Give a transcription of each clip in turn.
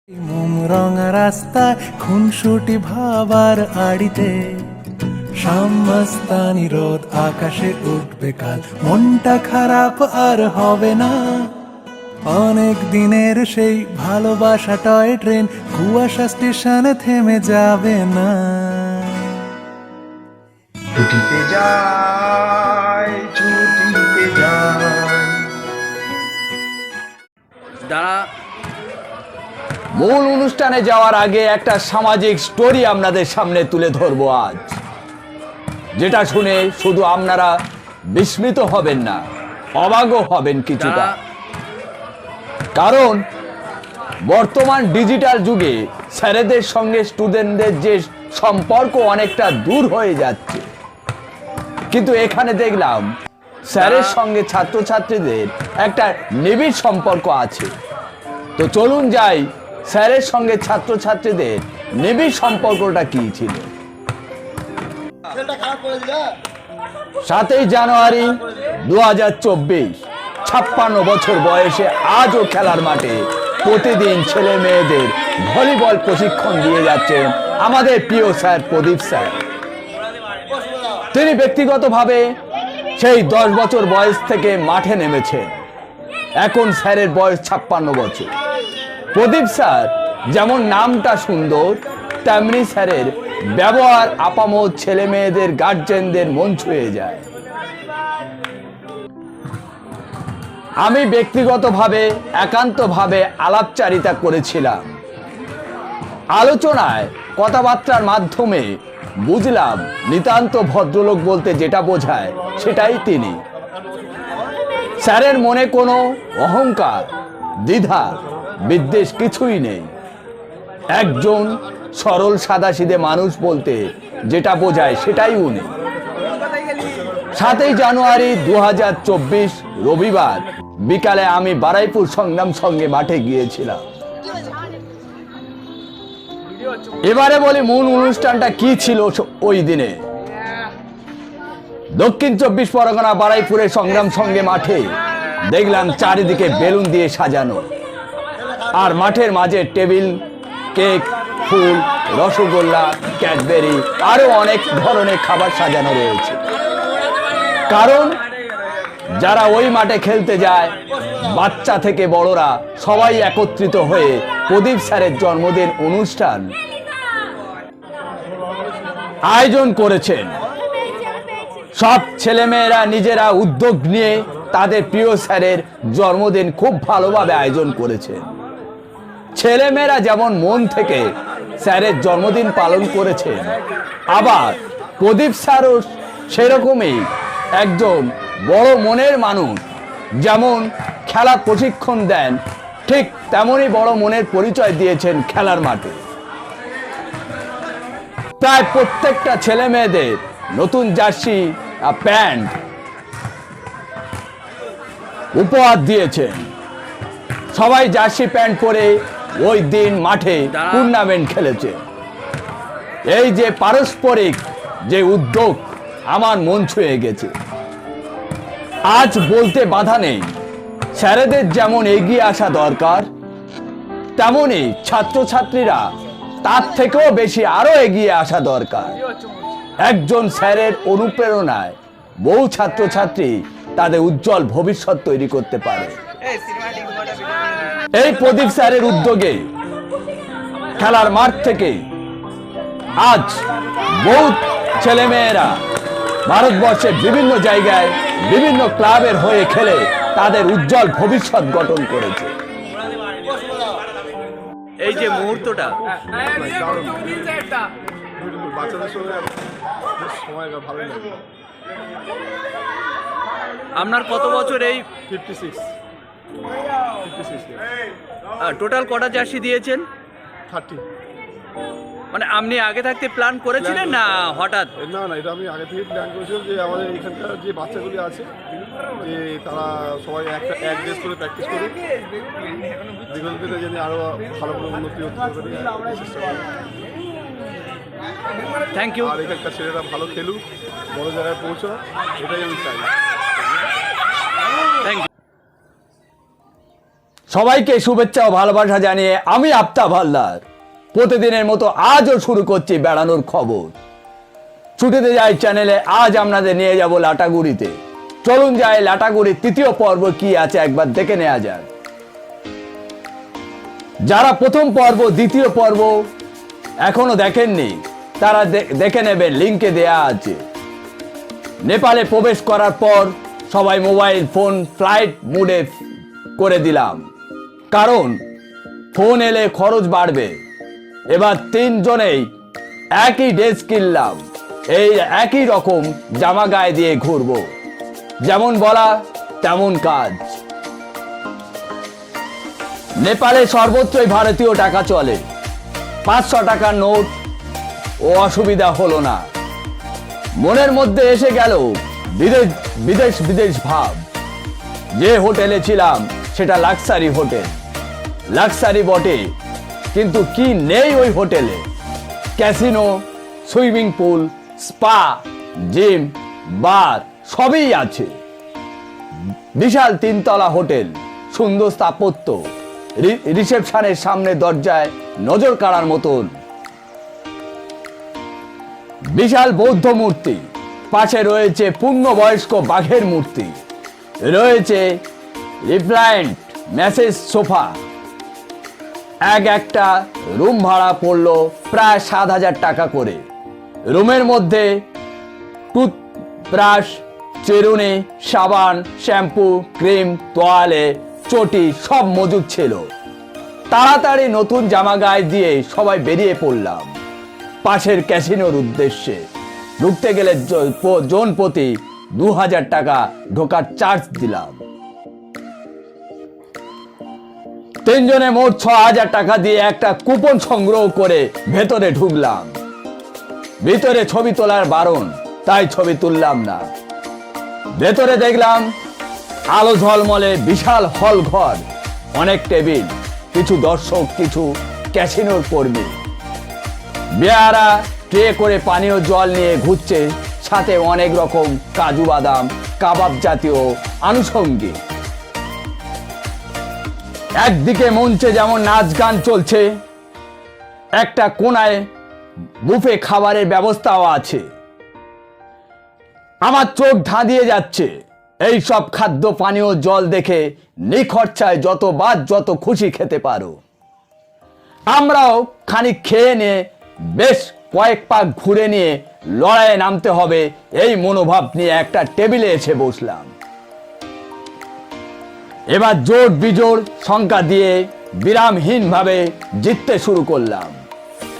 রঙা রাস্তায় খুনসুটি ভাবার আড়িতে সামস্তানি রোদ আকাশে উঠবে কাল, মনটা খারাপ আর হবে না। অনেক দিনের সেই ভালোবাসা টয় ট্রেন কুয়াশা স্টেশনে থেমে যাবে না। ছুটিতে যায়, ছুটিতে যায়। যারা মূল অনুষ্ঠানে যাওয়ার আগে একটা সামাজিক স্টোরি আপনাদের সামনে তুলে ধরবো আজ, যেটা শুনে শুধু আপনারা বিস্মিত হবেন না, অবাকও হবেন কিছুটা। কারণ বর্তমান ডিজিটাল যুগে স্যারেদের সঙ্গে স্টুডেন্টদের যে সম্পর্ক অনেকটা দূর হয়ে যাচ্ছে, কিন্তু এখানে দেখলাম স্যারের সঙ্গে ছাত্রছাত্রীদের একটা নিবিড় সম্পর্ক আছে। তো চলুন যাই, স্যারের সঙ্গে ছাত্রছাত্রীদের নিবিড় সম্পর্কটা কি ছিল। 7ই জানুয়ারি 2024, 56 বছর বয়সে আজও খেলার মাঠে প্রতিদিন ছেলে মেয়েদের ভলিবল প্রশিক্ষণ দিয়ে যাচ্ছেন আমাদের প্রিয় স্যার প্রদীপ স্যার। তিনি ব্যক্তিগতভাবে সেই 10 বছর বয়স থেকে মাঠে নেমেছেন। এখন স্যারের বয়স 56 বছর। প্রদীপ স্যার যেমন নামটা সুন্দর, তেমনি স্যারের ব্যবহার আপামোদ ছেলে মেয়েদের গার্জেনদের মন ছুঁয়ে যায়। আমি ব্যক্তিগতভাবে একান্তভাবে আলাপচারিতা করেছিলাম। আলোচনায় কথাবার্তার মাধ্যমে বুঝলাম নিতান্ত ভদ্রলোক বলতে যেটা বোঝায় সেটাই তিনি। স্যারের মনে কোনো অহংকার, দ্বিধা, বিদ্বেষ কিছুই নেই। একজন সরল সাদাসিধে মানুষ বলতে যেটা বোঝায় সেটাই উনি। 7ই জানুয়ারি 2024 রবিবার বিকালে আমি বারাইপুর সংগ্রাম সঙ্গে মাঠে গিয়েছিলাম। এবারে বলি মূল অনুষ্ঠানটা কি ছিল ওই দিনে। দক্ষিণ 24 পরগনা বারাইপুরের সংগ্রাম সঙ্গে মাঠে দেখলাম চারিদিকে বেলুন দিয়ে সাজানো, আর মাঠের মাঝে টেবিল, কেক, ফুল, রসগোল্লা, ক্যাডবেরি আরো অনেক ধরনের খাবার সাজানো রয়েছে। কারণ যারা ওই মাঠে খেলতে যায়, বাচ্চা থেকে বড়রা সবাই একত্রিত হয়ে প্রদীপ স্যারের জন্মদিন অনুষ্ঠান আয়োজন করেছেন। সব ছেলেমেয়েরা নিজেরা উদ্যোগ নিয়ে তাদের প্রিয় স্যারের জন্মদিন খুব ভালোভাবে আয়োজন করেছেন। ছেলেমেয়েরা যেমন মন থেকে স্যারের জন্মদিন পালন করেছেন, আবার প্রদীপ স্যারও সেরকমই একজন বড় মনের মানুষ। যেমন খেলা প্রশিক্ষণ দেন, ঠিক তেমনই বড় মনের পরিচয় দিয়েছেন খেলার মাঠে। প্রায় প্রত্যেকটা ছেলে মেয়েদের নতুন জার্সি, প্যান্ট উপহার দিয়েছেন। সবাই জার্সি প্যান্ট পরে ওই দিন মাঠে টুর্নামেন্ট খেলেছে। এই যে পারস্পরিক যে উদ্যোগ, আমার মন ছুঁয়ে গেছে। আজ বলতে বাধা নেই, স্যারেদের যেমন এগিয়ে আসা দরকার, তেমনি ছাত্রছাত্রীরা তার থেকেও বেশি আরো এগিয়ে আসা দরকার। একজন স্যারের অনুপ্রেরণায় বহু ছাত্রছাত্রী তাদের উজ্জ্বল ভবিষ্যৎ তৈরি করতে পারে। এই প্রদীপ স্যারের উদ্যোগে খেলার মাঠ থেকে আজ বহু ছেলেমেয়েরা ভারতবর্ষের বিভিন্ন জায়গায় বিভিন্ন ক্লাবের হয়ে খেলে তাদের উজ্জ্বল ভবিষ্যৎ গঠন করেছে। এই যে মুহূর্তটা আপনার কত বছর? এই 56 টোটাল কটা জার্সি দিয়েছেন? 30। মানে আপনি আগে থাকতে প্ল্যান করেছিলেন না হঠাৎ? না, এটা আমি আগে থেকে প্ল্যান করেছিলাম যে আমাদের এখানকার যে বাচ্চাগুলি আছে, যে তারা সবাই এক ড্রেস করে প্র্যাকটিস করে বিগত দিনে যেন আরও ভালো করে উন্নতি হতে পারে। Thank you. আর এখানকার ছেলেরা ভালো খেলুক, বড় জায়গায় পৌঁছো, এটাই আমি চাই। Thank you. সবাইকে শুভেচ্ছা ও ভালোবাসা জানিয়ে আমি আফতাব হালদার প্রতিদিনের মতো আজও শুরু করছি বেড়ানোর খবর। ছুটিতে যাই চ্যানেলে আজ আপনাদের নিয়ে যাব লাটাগুড়িতে। চলুন যাই লাটাগুড়ির তৃতীয় পর্ব কি আছে একবার দেখে নেওয়া যাক। যারা প্রথম পর্ব দ্বিতীয় পর্ব এখনো দেখেননি তারা দেখে নেবেন, লিঙ্কে দেয়া আছে। নেপালে প্রবেশ করার পর সবাই মোবাইল ফোন ফ্লাইট মুডে করে দিলাম, কারণ ফোন এলে খরচ বাড়বে। এবার তিনজনেই একই ড্রেস কিনলাম, এই একই রকম জামা গায়ে দিয়ে ঘুরবো। যেমন বলা তেমন কাজ। নেপালে সর্বত্রই ভারতীয় টাকা চলে, 500 টাকার নোট ও অসুবিধা হলো না। মনের মধ্যে এসে গেল বিদেশ বিদেশ ভাব। যে হোটেলে ছিলাম সেটা লাক্সারি হোটেল। লাক্সারি বটে, কিন্তু কি নেই ওই হোটেলে? Casino, swimming pool, spa, gym, bar সবই আছে। বিশাল 3 তলা হোটেল, সুন্দর স্থাপত্য, রিসেপশনের সামনে দরজায় নজর কাড়ার মতন। বিশাল বৌদ্ধ মূর্তি, পাশে রয়েছে পূর্ণবয়স্ক বাঘের মূর্তি, রয়েছে রিপ্লায়েন্ট ম্যাসেজ সোফা। একটা রুম ভাড়া পড়লো প্রায় 7,000 টাকা করে। রুমের মধ্যে টুথব্রাশ, চিরুনি, সাবান, শ্যাম্পু, ক্রিম, তোয়ালে, চটি সব মজুদ ছিল। তাড়াতাড়ি নতুন জামা গায়ে দিয়ে সবাই বেরিয়ে পড়লাম পাশের ক্যাসিনোর উদ্দেশ্যে। ঢুকতে গেলে জন প্রতি 2,000 টাকা ঢোকার চার্জ দিলাম। তিনজনে মোট 6,000 টাকা দিয়ে একটা কুপন সংগ্রহ করে ভেতরে ঢুকলাম। ভিতরে ছবি তোলার বারণ, তাই ছবি তুললাম না। ভেতরে দেখলাম আলো ঝলমলে বিশাল হল ঘর, অনেক টেবিল, কিছু দর্শক, কিছু ক্যাসিনোর কর্মী। বেয়ারা ট্রে করে পানীয় জল নিয়ে ঘুরছে, সাথে অনেক রকম কাজু বাদাম, কাবাব জাতীয় আনুষঙ্গিক। একদিকে মঞ্চে যেমন নাচ গান চলছে, একটা কোনায় বুফে খাবারের ব্যবস্থাও আছে। আমার চোখ ধাঁধিয়ে যাচ্ছে এই সব খাদ্য পানীয় জল দেখে। নিখরচায় যত খুশি খেতে পারো। আমরাও খানিক খেয়ে নিয়ে বেশ কয়েক পাক ঘুরে নিয়ে লড়াইয়ে নামতে হবে এই মনোভাব নিয়ে একটা টেবিলে এসে বসলাম। এবার জোর বিজোড় সংখ্যা দিয়ে বিরামহীন ভাবে জিততে শুরু করলাম।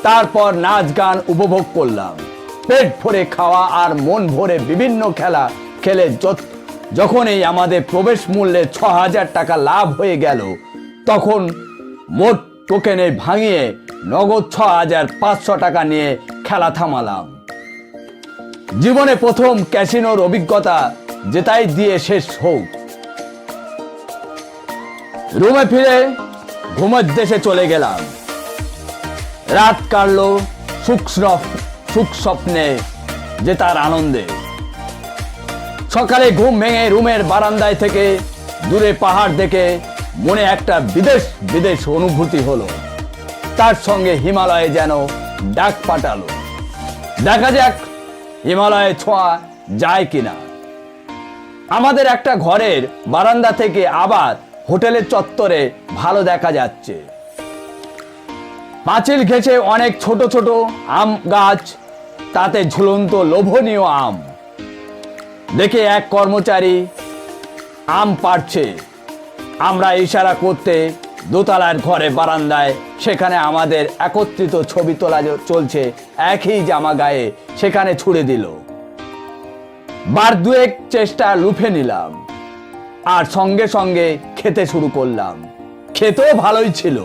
তারপর নাচ গান উপভোগ করলাম। পেট ভরে খাওয়া আর মন ভরে বিভিন্ন খেলা খেলে যখনই আমাদের প্রবেশ মূল্যে 6,000 টাকা লাভ হয়ে গেল, তখন মোট টোকেনে ভাঙিয়ে নগদ 6,500 টাকা নিয়ে খেলা থামালাম। জীবনে প্রথম ক্যাসিনোর অভিজ্ঞতা জেতাই দিয়ে শেষ হোক। রুমে ফিরে ঘুমের দেশে চলে গেলাম। রাত কাটলো সুখ স্বপ্নে জেতার আনন্দে। সকালে ঘুম ভেঙে রুমের বারান্দায় থেকে দূরে পাহাড় দেখে মনে একটা বিদেশ অনুভূতি হলো। তার সঙ্গে হিমালয়ে যেন ডাক পাঠালো। দেখা যাক হিমালয়ে ছোঁয়া যায় কিনা। আমাদের একটা ঘরের বারান্দা থেকে আবার হোটেলের চত্বরে ভালো দেখা যাচ্ছে। পাঁচিল ঘেঁষে অনেক ছোট ছোট আম গাছ, তাতে ঝুলন্ত লোভনীয় আম। দেখে এক কর্মচারী আম পাড়ছে। আমরা ইশারা করতে দোতলার ঘরে বারান্দায়, সেখানে আমাদের একত্রিত ছবি তোলা চলছে একই জামা গায়ে, সেখানে ছুড়ে দিল। বার দুয়েক চেষ্টা লুফে নিলাম আর সঙ্গে সঙ্গে খেতে শুরু করলাম। খেতেও ভালোই ছিল।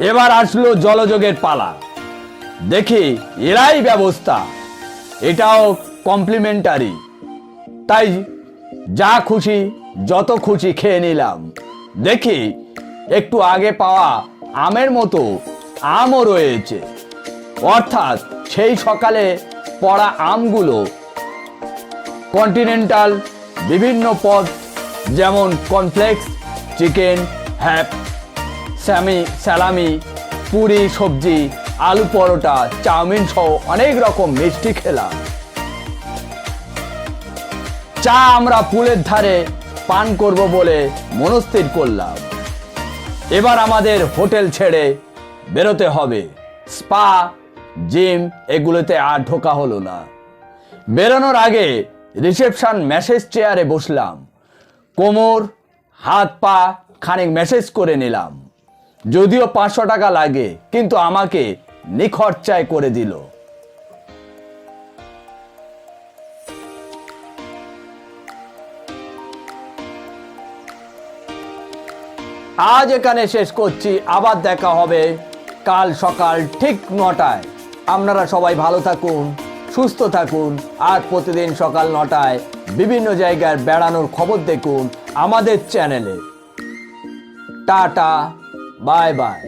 এবার আসলো জলযোগের পালা। দেখি এরাই ব্যবস্থা, এটাও কমপ্লিমেন্টারি, তাই যা খুশি যত খুশি খেয়ে নিলাম। দেখি একটু আগে পাওয়া আমের মতো আমও রয়েছে, অর্থাৎ সেই সকালে পড়া আমগুলো কন্টিনেন্টাল বিভিন্ন পদ যেমন কর্নফ্লেক্স, চিকেন, হ্যাপ, স্যালামি, পুরি, সবজি, আলু পরোটা, চাউমিন সহ অনেক রকম মিষ্টি খেলাম। চা আমরা পুলের ধারে পান করব বলে মনস্থির করলাম। এবার আমাদের হোটেল ছেড়ে বেরোতে হবে। স্পা, জিম এগুলোতে আর ঢোকা হলো না। বেরোনোর আগে রিসেপশন ম্যাসেজ চেয়ারে বসলাম। কোমর, হাত পা খানিক ম্যাসেজ করে নিলাম। যদিও 500 টাকা লাগে, কিন্তু আমাকে নিখরচায় করে দিল। আজ এখানে শেষ করছি, আবার দেখা হবে কাল সকাল ঠিক 9টায়। আপনারা সবাই ভালো থাকুন, সুস্থ থাকুন, আর প্রতিদিন সকাল 9টায় বিভিন্ন জায়গায় বেড়ানোর খবর দেখুন আমাদের চ্যানেলে। Tata, bye bye.